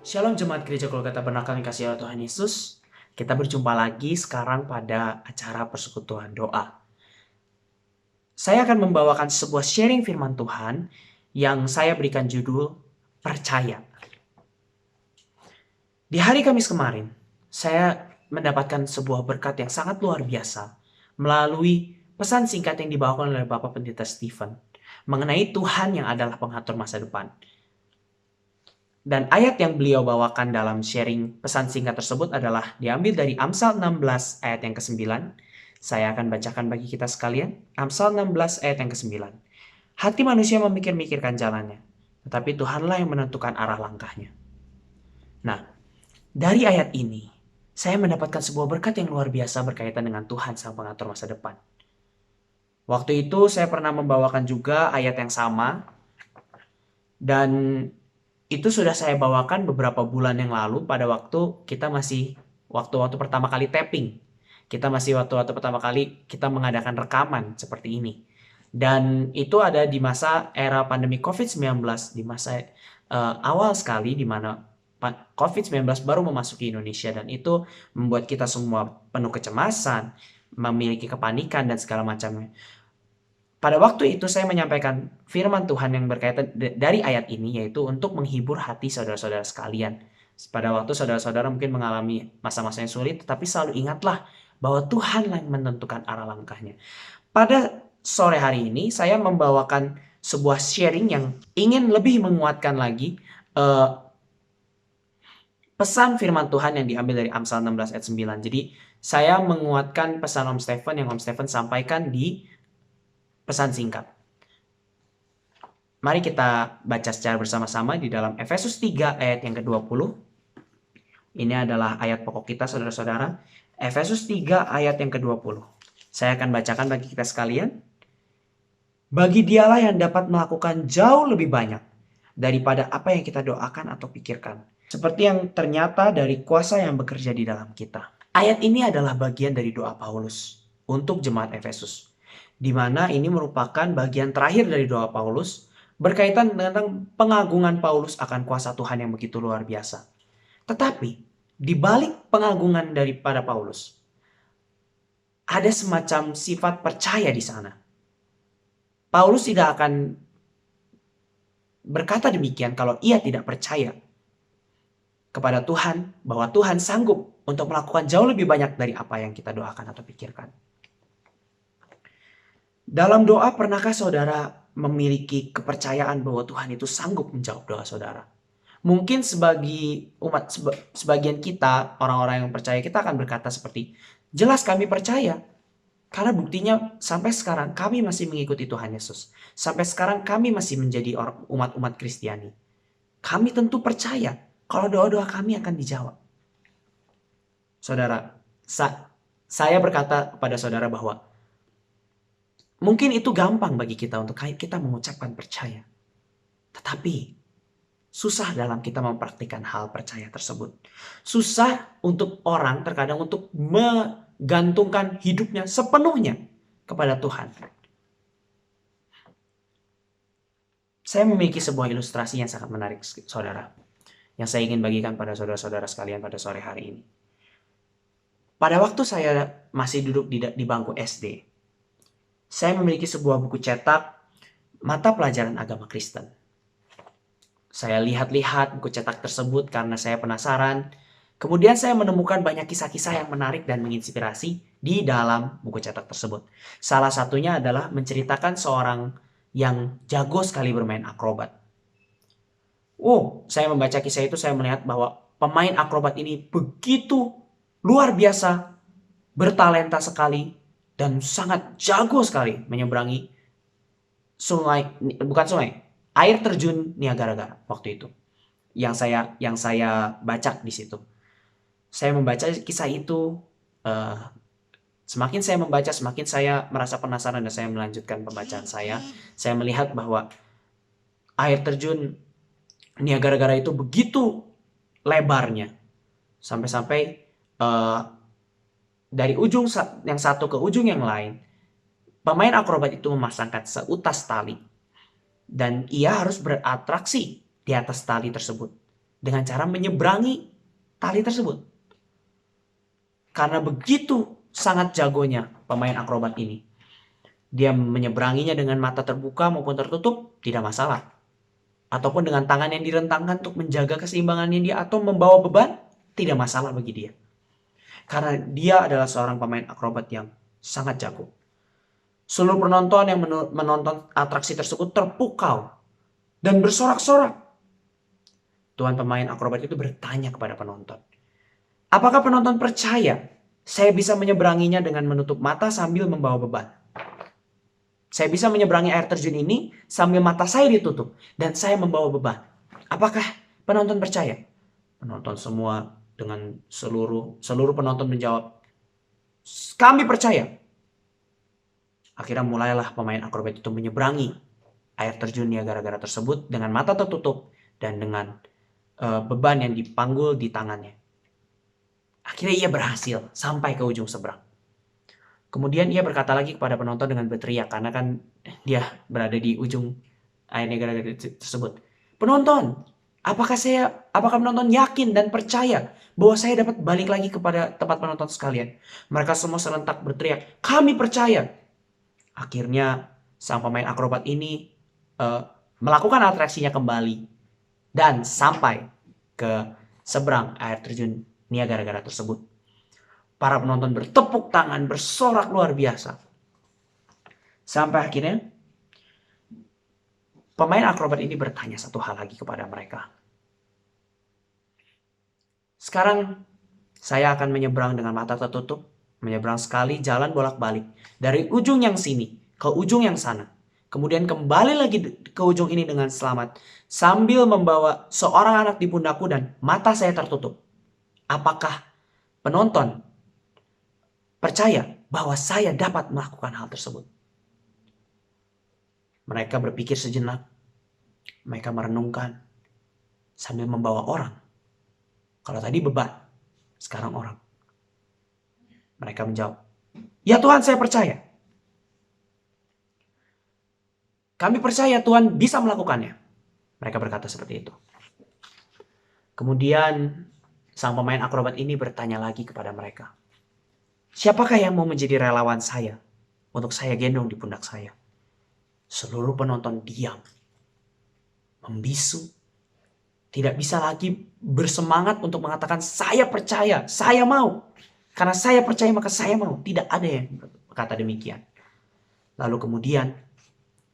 Shalom Jemaat Gereja Golgota Tabernakel yang kasih oleh Tuhan Yesus. Kita berjumpa lagi sekarang pada acara persekutuan doa. Saya akan membawakan sebuah sharing firman Tuhan yang saya berikan judul Percaya. Di hari Kamis kemarin, saya mendapatkan sebuah berkat yang sangat luar biasa melalui pesan singkat yang dibawakan oleh Bapak Pendeta Stephen mengenai Tuhan yang adalah pengatur masa depan. Dan ayat yang beliau bawakan dalam sharing pesan singkat tersebut adalah diambil dari Amsal 16 ayat yang ke-9. Saya akan bacakan bagi kita sekalian. Amsal 16 ayat yang ke-9. Hati manusia memikir-mikirkan jalannya, tetapi Tuhanlah yang menentukan arah langkahnya. Nah, dari ayat ini, saya mendapatkan sebuah berkat yang luar biasa berkaitan dengan Tuhan sang pengatur masa depan. Waktu itu saya pernah membawakan juga ayat yang sama, dan itu sudah saya bawakan beberapa bulan yang lalu pada waktu kita masih waktu-waktu pertama kali tapping. Kita masih waktu-waktu pertama kali kita mengadakan rekaman seperti ini. Dan itu ada di masa era pandemi COVID-19, di masa awal sekali di mana COVID-19 baru memasuki Indonesia, dan itu membuat kita semua penuh kecemasan, memiliki kepanikan dan segala macamnya. Pada waktu itu saya menyampaikan firman Tuhan yang berkaitan dari ayat ini, yaitu untuk menghibur hati saudara-saudara sekalian. Pada waktu saudara-saudara mungkin mengalami masa-masa yang sulit, tetapi selalu ingatlah bahwa Tuhanlah yang menentukan arah langkahnya. Pada sore hari ini saya membawakan sebuah sharing yang ingin lebih menguatkan lagi pesan firman Tuhan yang diambil dari Amsal 16 ayat 9. Jadi saya menguatkan pesan Om Stephen yang Om Stephen sampaikan di pesan singkat. Mari kita baca secara bersama-sama di dalam Efesus 3 ayat yang ke-20. Ini adalah ayat pokok kita saudara-saudara. Efesus 3 ayat yang ke-20. Saya akan bacakan bagi kita sekalian. Bagi dialah yang dapat melakukan jauh lebih banyak daripada apa yang kita doakan atau pikirkan. Seperti yang ternyata dari kuasa yang bekerja di dalam kita. Ayat ini adalah bagian dari doa Paulus untuk jemaat Efesus, di mana ini merupakan bagian terakhir dari doa Paulus berkaitan tentang pengagungan Paulus akan kuasa Tuhan yang begitu luar biasa. Tetapi di balik pengagungan daripada Paulus, ada semacam sifat percaya di sana. Paulus tidak akan berkata demikian kalau ia tidak percaya kepada Tuhan, bahwa Tuhan sanggup untuk melakukan jauh lebih banyak dari apa yang kita doakan atau pikirkan. Dalam doa, pernahkah saudara memiliki kepercayaan bahwa Tuhan itu sanggup menjawab doa saudara? Mungkin sebagian kita, orang-orang yang percaya, kita akan berkata seperti, jelas kami percaya. Karena buktinya sampai sekarang kami masih mengikuti Tuhan Yesus. Sampai sekarang kami masih menjadi umat-umat Kristiani. Kami tentu percaya kalau doa-doa kami akan dijawab. Saudara, saya berkata kepada saudara bahwa mungkin itu gampang bagi kita untuk kita mengucapkan percaya. Tetapi susah dalam kita mempraktikkan hal percaya tersebut. Susah untuk orang terkadang untuk menggantungkan hidupnya sepenuhnya kepada Tuhan. Saya memiliki sebuah ilustrasi yang sangat menarik, saudara, yang saya ingin bagikan pada saudara-saudara sekalian pada sore hari ini. Pada waktu saya masih duduk di bangku SD, saya memiliki sebuah buku cetak mata pelajaran agama Kristen. Saya lihat-lihat buku cetak tersebut karena saya penasaran. Kemudian saya menemukan banyak kisah-kisah yang menarik dan menginspirasi di dalam buku cetak tersebut. Salah satunya adalah menceritakan seorang yang jago sekali bermain akrobat. Saya membaca kisah itu, saya melihat bahwa pemain akrobat ini begitu luar biasa, bertalenta sekali, dan sangat jago sekali menyeberangi air terjun Niagara waktu itu. Yang saya baca di situ. Saya membaca kisah itu, semakin saya membaca, semakin saya merasa penasaran dan saya melanjutkan pembacaan saya. Saya melihat bahwa air terjun Niagara itu begitu lebarnya, sampai-sampai dari ujung yang satu ke ujung yang lain, pemain akrobat itu memasangkan seutas tali dan ia harus beratraksi di atas tali tersebut. dengan cara menyeberangi tali tersebut. Karena begitu sangat jagonya pemain akrobat ini. Dia menyeberanginya dengan mata terbuka maupun tertutup, tidak masalah. Ataupun dengan tangan yang direntangkan untuk menjaga keseimbangannya dia atau membawa beban, tidak masalah bagi dia. Karena dia adalah seorang pemain akrobat yang sangat jago. Seluruh penonton yang menonton atraksi tersebut terpukau dan bersorak-sorak. Tuan pemain akrobat itu bertanya kepada penonton, apakah penonton percaya saya bisa menyeberanginya dengan menutup mata sambil membawa beban? Saya bisa menyeberangi air terjun ini sambil mata saya ditutup dan saya membawa beban. Apakah penonton percaya? Penonton semua dengan seluruh penonton menjawab, kami percaya. Akhirnya mulailah pemain akrobat itu menyeberangi air terjun Niagara tersebut dengan mata tertutup dan dengan beban yang dipanggul di tangannya. Akhirnya ia berhasil sampai ke ujung seberang. Kemudian ia berkata lagi kepada penonton dengan berteriak, karena kan dia berada di ujung air Niagara tersebut. Penonton, apakah penonton yakin dan percaya bahwa saya dapat balik lagi kepada tempat penonton sekalian? Mereka semua serentak berteriak, kami percaya. Akhirnya sang pemain akrobat ini melakukan atraksinya kembali dan sampai ke seberang air terjun Niagara tersebut. Para penonton bertepuk tangan, bersorak luar biasa. Sampai akhirnya pemain akrobat ini bertanya satu hal lagi kepada mereka. Sekarang saya akan menyeberang dengan mata tertutup, menyeberang sekali, jalan bolak-balik dari ujung yang sini ke ujung yang sana. Kemudian kembali lagi ke ujung ini dengan selamat sambil membawa seorang anak di pundakku dan mata saya tertutup. Apakah penonton percaya bahwa saya dapat melakukan hal tersebut? Mereka berpikir sejenak. Mereka merenungkan sambil membawa orang. Kalau tadi beban, sekarang orang. Mereka menjawab, ya Tuhan, saya percaya. Kami percaya Tuhan bisa melakukannya. Mereka berkata seperti itu. Kemudian sang pemain akrobat ini bertanya lagi kepada mereka, siapakah yang mau menjadi relawan saya untuk saya gendong di pundak saya? Seluruh penonton diam, membisu, tidak bisa lagi bersemangat untuk mengatakan saya percaya, saya mau. Karena saya percaya maka saya mau. Tidak ada yang berkata demikian. Lalu kemudian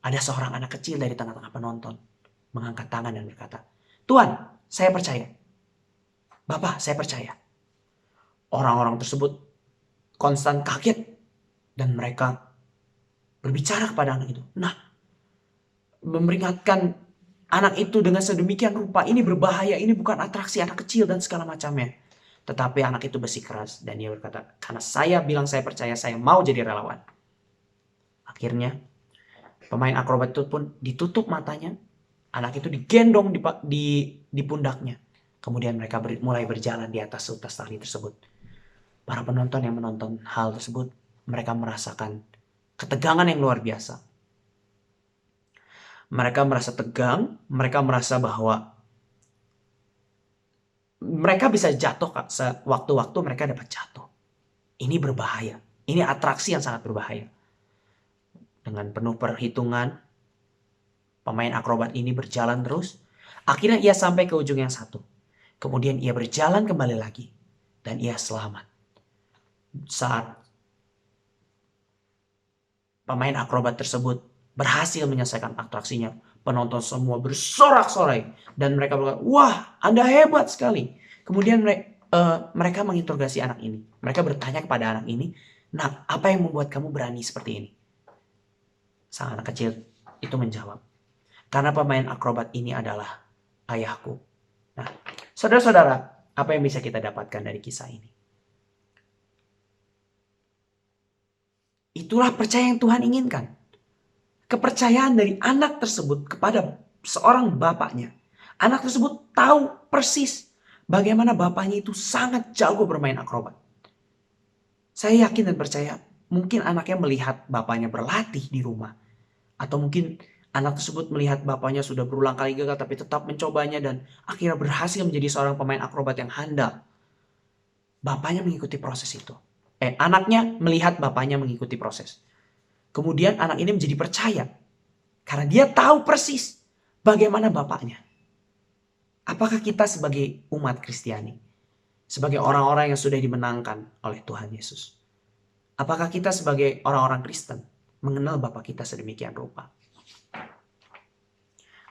ada seorang anak kecil dari tengah-tengah penonton mengangkat tangan dan berkata, Tuhan, saya percaya. Bapak, saya percaya. Orang-orang tersebut konstan kaget dan mereka berbicara kepada anak itu. Nah, memperingatkan anak itu dengan sedemikian rupa, ini berbahaya, ini bukan atraksi anak kecil dan segala macamnya. Tetapi anak itu bersikeras dan dia berkata, karena saya bilang saya percaya, saya mau jadi relawan. Akhirnya pemain akrobat itu pun ditutup matanya, anak itu digendong di pundaknya. Kemudian mereka mulai berjalan di atas tali tersebut. Para penonton yang menonton hal tersebut, mereka merasakan ketegangan yang luar biasa. Mereka merasa tegang, mereka merasa bahwa mereka bisa jatuh, sewaktu-waktu mereka dapat jatuh. Ini berbahaya, ini atraksi yang sangat berbahaya. Dengan penuh perhitungan, pemain akrobat ini berjalan terus. Akhirnya ia sampai ke ujung yang satu. Kemudian ia berjalan kembali lagi. Dan ia selamat. Saat pemain akrobat tersebut berhasil menyelesaikan atraksinya, penonton semua bersorak-sorai. Dan mereka berkata, wah, Anda hebat sekali. Kemudian mereka menginterogasi anak ini. Mereka bertanya kepada anak ini, nah, apa yang membuat kamu berani seperti ini? Sang anak kecil itu menjawab, karena pemain akrobat ini adalah ayahku. Nah, saudara-saudara, apa yang bisa kita dapatkan dari kisah ini? Itulah percaya yang Tuhan inginkan. Kepercayaan dari anak tersebut kepada seorang bapaknya. Anak tersebut tahu persis bagaimana bapaknya itu sangat jago bermain akrobat. Saya yakin dan percaya mungkin anaknya melihat bapaknya berlatih di rumah. Atau mungkin Anak tersebut melihat bapaknya sudah berulang kali gagal tapi tetap mencobanya dan akhirnya berhasil menjadi seorang pemain akrobat yang handal. Bapaknya mengikuti proses itu. Anaknya melihat bapaknya mengikuti proses. Kemudian anak ini menjadi percaya karena dia tahu persis bagaimana bapaknya. Apakah kita sebagai umat Kristiani, sebagai orang-orang yang sudah dimenangkan oleh Tuhan Yesus, apakah kita sebagai orang-orang Kristen mengenal Bapa kita sedemikian rupa?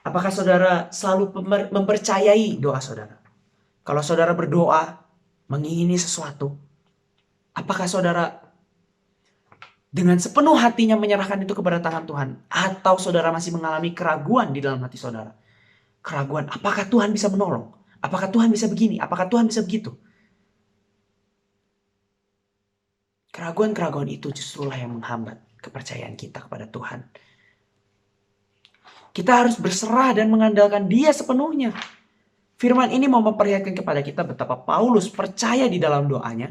Apakah saudara selalu mempercayai doa saudara? Kalau saudara berdoa, mengingini sesuatu, apakah saudara dengan sepenuh hatinya menyerahkan itu kepada tangan Tuhan? Atau saudara masih mengalami keraguan di dalam hati saudara? Keraguan, apakah Tuhan bisa menolong? Apakah Tuhan bisa begini? Apakah Tuhan bisa begitu? Keraguan-keraguan itu justrulah yang menghambat kepercayaan kita kepada Tuhan. Kita harus berserah dan mengandalkan Dia sepenuhnya. Firman ini mau memperlihatkan kepada kita betapa Paulus percaya di dalam doanya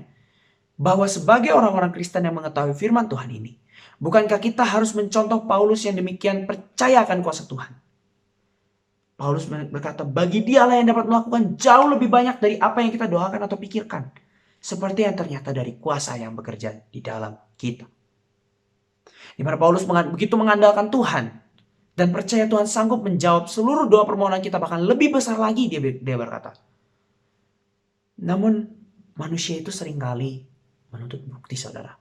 bahwa sebagai orang-orang Kristen yang mengetahui firman Tuhan ini, bukankah kita harus mencontoh Paulus yang demikian percaya akan kuasa Tuhan? Paulus berkata, bagi Dialah yang dapat melakukan jauh lebih banyak dari apa yang kita doakan atau pikirkan. Seperti yang ternyata dari kuasa yang bekerja di dalam kita. Di mana Paulus begitu mengandalkan Tuhan dan percaya Tuhan sanggup menjawab seluruh doa permohonan kita, bahkan lebih besar lagi dia berkata. Namun manusia itu seringkali menuntut bukti saudara.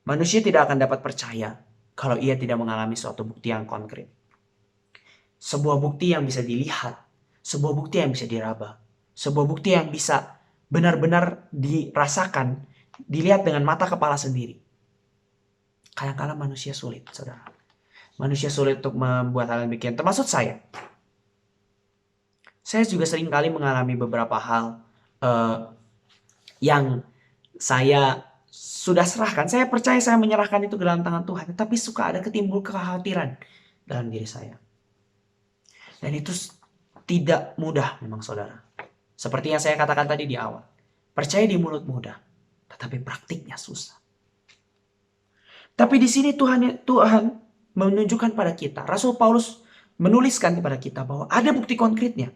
Manusia tidak akan dapat percaya kalau ia tidak mengalami suatu bukti yang konkret. Sebuah bukti yang bisa dilihat, sebuah bukti yang bisa diraba, sebuah bukti yang bisa benar-benar dirasakan, dilihat dengan mata kepala sendiri. Kadang-kadang manusia sulit saudara. Manusia sulit untuk membuat hal yang demikian, termasuk saya. Saya juga sering kali mengalami beberapa hal yang saya sudah serahkan. Saya percaya saya menyerahkan itu ke dalam tangan Tuhan. Tapi suka ada ketimbul kekhawatiran dalam diri saya. Dan itu tidak mudah memang saudara. Seperti yang saya katakan tadi di awal. Percaya di mulut mudah, tetapi praktiknya susah. Tapi di sini Tuhan menunjukkan pada kita, Rasul Paulus menuliskan kepada kita bahwa ada bukti konkretnya.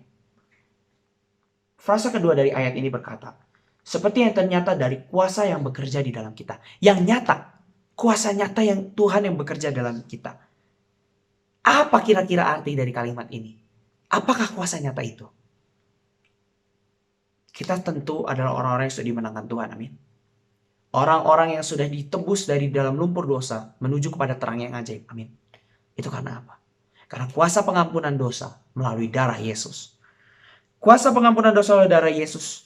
Frasa kedua dari ayat ini berkata, seperti yang ternyata dari kuasa yang bekerja di dalam kita. Yang nyata, kuasa nyata yang Tuhan yang bekerja dalam kita. Apa kira-kira arti dari kalimat ini? Apakah kuasa nyata itu? Kita tentu adalah orang-orang yang sudah dimenangkan Tuhan, amin. Orang-orang yang sudah ditebus dari dalam lumpur dosa menuju kepada terang yang ajaib. Amin. Itu karena apa? Karena kuasa pengampunan dosa melalui darah Yesus. Kuasa pengampunan dosa melalui darah Yesus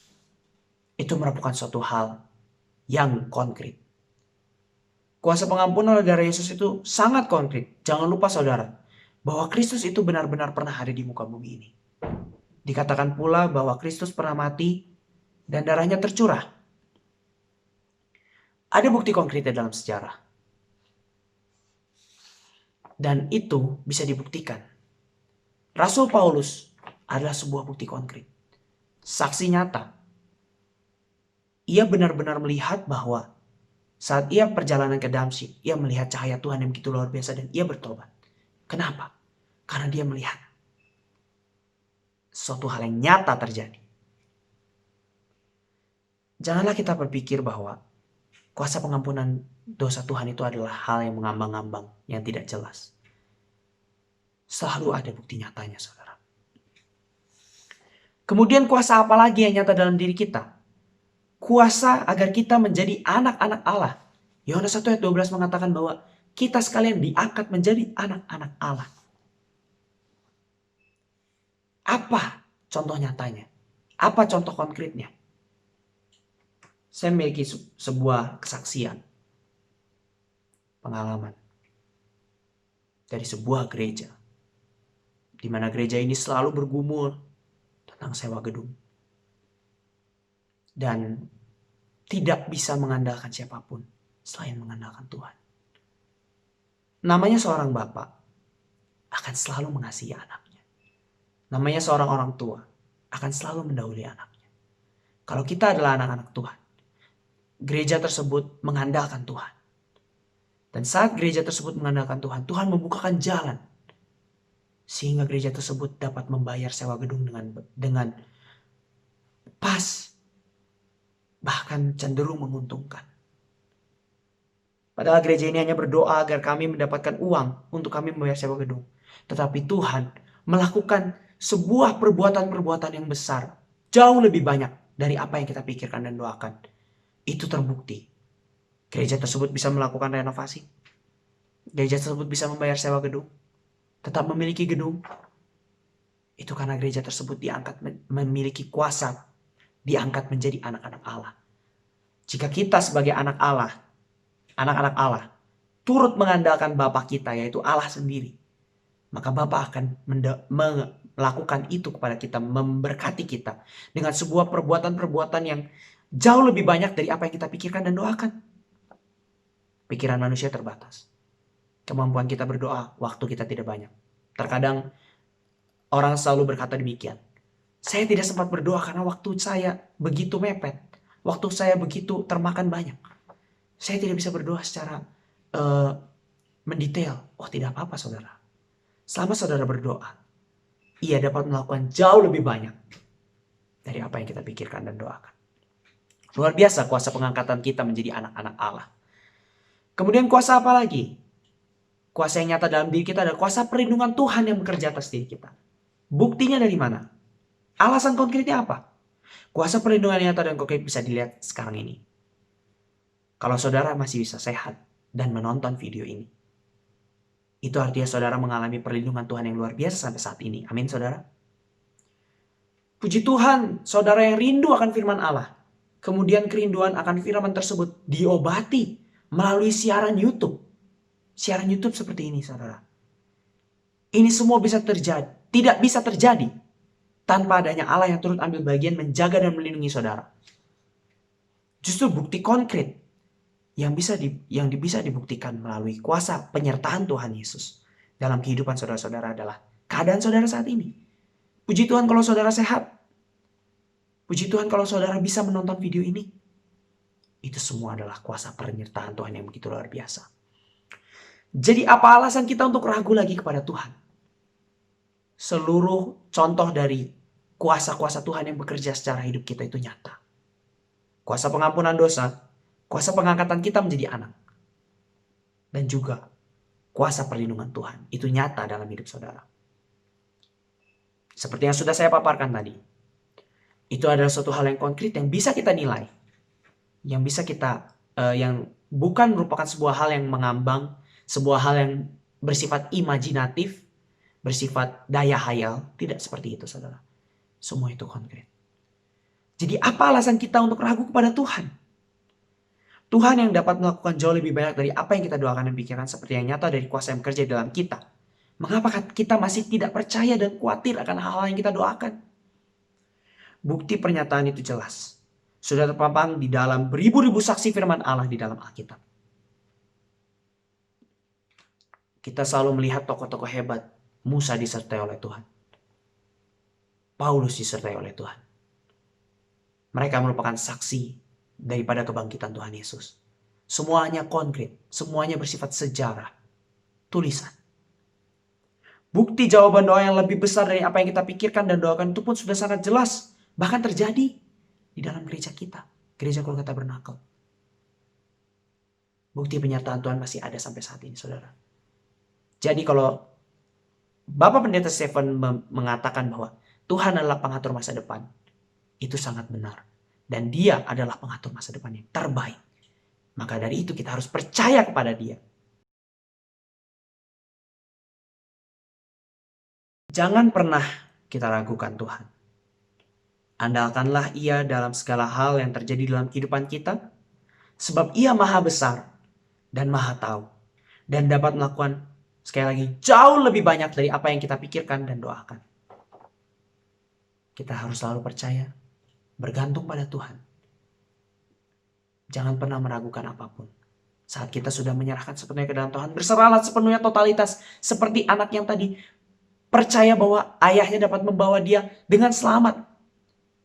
itu merupakan suatu hal yang konkret. Kuasa pengampunan melalui darah Yesus itu sangat konkret. Jangan lupa saudara, bahwa Kristus itu benar-benar pernah ada di muka bumi ini. Dikatakan pula bahwa Kristus pernah mati dan darahnya tercurah. Ada bukti konkretnya dalam sejarah. Dan itu bisa dibuktikan. Rasul Paulus adalah sebuah bukti konkret. Saksi nyata. Ia benar-benar melihat bahwa saat ia perjalanan ke Damsyik, ia melihat cahaya Tuhan yang begitu luar biasa dan ia bertobat. Kenapa? Karena dia melihat suatu hal yang nyata terjadi. Janganlah kita berpikir bahwa kuasa pengampunan dosa Tuhan itu adalah hal yang mengambang-ambang, yang tidak jelas. Selalu ada bukti nyatanya, saudara. Kemudian kuasa apa lagi yang nyata dalam diri kita? Kuasa agar kita menjadi anak-anak Allah. Yohanes 1 ayat 12 mengatakan bahwa kita sekalian diangkat menjadi anak-anak Allah. Apa contoh nyatanya? Apa contoh konkretnya? Saya memiliki sebuah kesaksian, pengalaman dari sebuah gereja, di mana gereja ini selalu bergumul tentang sewa gedung dan tidak bisa mengandalkan siapapun selain mengandalkan Tuhan. Namanya seorang bapak akan selalu mengasihi anaknya. Namanya seorang orang tua akan selalu mendahului anaknya. Kalau kita adalah anak-anak Tuhan, gereja tersebut mengandalkan Tuhan. Dan saat gereja tersebut mengandalkan Tuhan, Tuhan membukakan jalan sehingga gereja tersebut dapat membayar sewa gedung dengan pas, bahkan cenderung menguntungkan. Padahal gereja ini hanya berdoa agar kami mendapatkan uang untuk kami membayar sewa gedung. Tetapi Tuhan melakukan sebuah perbuatan-perbuatan yang besar, jauh lebih banyak dari apa yang kita pikirkan dan doakan. Itu terbukti. Gereja tersebut bisa melakukan renovasi. Gereja tersebut bisa membayar sewa gedung. Tetap memiliki gedung. Itu karena gereja tersebut diangkat memiliki kuasa. Diangkat menjadi anak-anak Allah. Jika kita sebagai anak-anak Allah, turut mengandalkan Bapa kita, yaitu Allah sendiri, maka Bapa akan melakukan itu kepada kita, memberkati kita dengan sebuah perbuatan-perbuatan yang jauh lebih banyak dari apa yang kita pikirkan dan doakan. Pikiran manusia terbatas. Kemampuan kita berdoa, waktu kita tidak banyak. Terkadang orang selalu berkata demikian. Saya tidak sempat berdoa karena waktu saya begitu mepet. Waktu saya begitu termakan banyak. Saya tidak bisa berdoa secara mendetail. Oh, tidak apa-apa saudara. Selama saudara berdoa, ia dapat melakukan jauh lebih banyak dari apa yang kita pikirkan dan doakan. Luar biasa kuasa pengangkatan kita menjadi anak-anak Allah. Kemudian kuasa apa lagi? Kuasa yang nyata dalam diri kita adalah kuasa perlindungan Tuhan yang bekerja atas diri kita. Buktinya dari mana? Alasan konkretnya apa? Kuasa perlindungan yang nyata dan konkret bisa dilihat sekarang ini. Kalau saudara masih bisa sehat dan menonton video ini, itu artinya saudara mengalami perlindungan Tuhan yang luar biasa sampai saat ini. Amin saudara. Puji Tuhan, saudara yang rindu akan firman Allah. Kemudian kerinduan akan firman tersebut diobati melalui siaran YouTube. Siaran YouTube seperti ini saudara. Ini semua bisa terjadi. Tidak bisa terjadi tanpa adanya Allah yang turut ambil bagian menjaga dan melindungi saudara. Justru bukti konkret yang bisa dibuktikan melalui kuasa penyertaan Tuhan Yesus dalam kehidupan saudara-saudara adalah keadaan saudara saat ini. Puji Tuhan kalau saudara sehat. Puji Tuhan kalau saudara bisa menonton video ini. Itu semua adalah kuasa penyertaan Tuhan yang begitu luar biasa. Jadi apa alasan kita untuk ragu lagi kepada Tuhan? Seluruh contoh dari kuasa-kuasa Tuhan yang bekerja secara hidup kita itu nyata. Kuasa pengampunan dosa, kuasa pengangkatan kita menjadi anak. Dan juga kuasa perlindungan Tuhan. Itu nyata dalam hidup saudara. Seperti yang sudah saya paparkan tadi. Itu adalah suatu hal yang konkret yang bisa kita nilai. Yang bisa kita, yang bukan merupakan sebuah hal yang mengambang. Sebuah hal yang bersifat imajinatif. Bersifat daya hayal. Tidak seperti itu saudara. Semua itu konkret. Jadi apa alasan kita untuk ragu kepada Tuhan? Tuhan yang dapat melakukan jauh lebih banyak dari apa yang kita doakan dan pikirkan seperti yang nyata dari kuasa yang bekerja dalam kita. Mengapa kita masih tidak percaya dan khawatir akan hal-hal yang kita doakan? Bukti pernyataan itu jelas. Sudah terpampang di dalam beribu-ribu saksi firman Allah di dalam Alkitab. Kita selalu melihat tokoh-tokoh hebat. Musa disertai oleh Tuhan. Paulus disertai oleh Tuhan. Mereka merupakan saksi daripada kebangkitan Tuhan Yesus. Semuanya konkret, semuanya bersifat sejarah, tulisan. Bukti jawaban doa yang lebih besar dari apa yang kita pikirkan dan doakan itu pun sudah sangat jelas. Bahkan terjadi di dalam gereja kita, gereja Golgota Tabernakel. Bukti penyertaan Tuhan masih ada sampai saat ini, saudara. Jadi kalau Bapak Pendeta Stephen mengatakan bahwa Tuhan adalah pengatur masa depan, itu sangat benar. Dan dia adalah pengatur masa depan yang terbaik. Maka dari itu kita harus percaya kepada dia. Jangan pernah kita ragukan Tuhan. Andalkanlah ia dalam segala hal yang terjadi dalam kehidupan kita. Sebab ia maha besar dan maha tahu. Dan dapat melakukan sekali lagi jauh lebih banyak dari apa yang kita pikirkan dan doakan. Kita harus selalu percaya, bergantung pada Tuhan. Jangan pernah meragukan apapun. Saat kita sudah menyerahkan sepenuhnya ke dalam Tuhan, berserahlah sepenuhnya totalitas. Seperti anak yang tadi percaya bahwa ayahnya dapat membawa dia dengan selamat.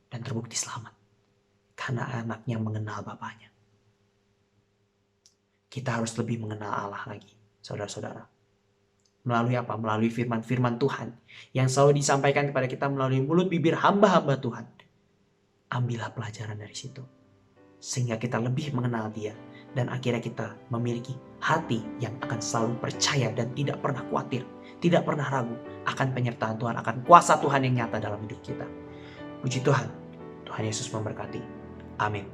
Dan terbukti selamat. Karena anaknya mengenal bapaknya. kita harus lebih mengenal Allah lagi, saudara-saudara. Melalui apa? Melalui firman-firman Tuhan yang selalu disampaikan kepada kita melalui mulut bibir hamba-hamba Tuhan. Ambillah pelajaran dari situ, sehingga kita lebih mengenal Dia, dan akhirnya kita memiliki hati yang akan selalu percaya dan tidak pernah khawatir, tidak pernah ragu akan penyertaan Tuhan, akan kuasa Tuhan yang nyata dalam hidup kita. Puji Tuhan, Tuhan Yesus memberkati. Amin.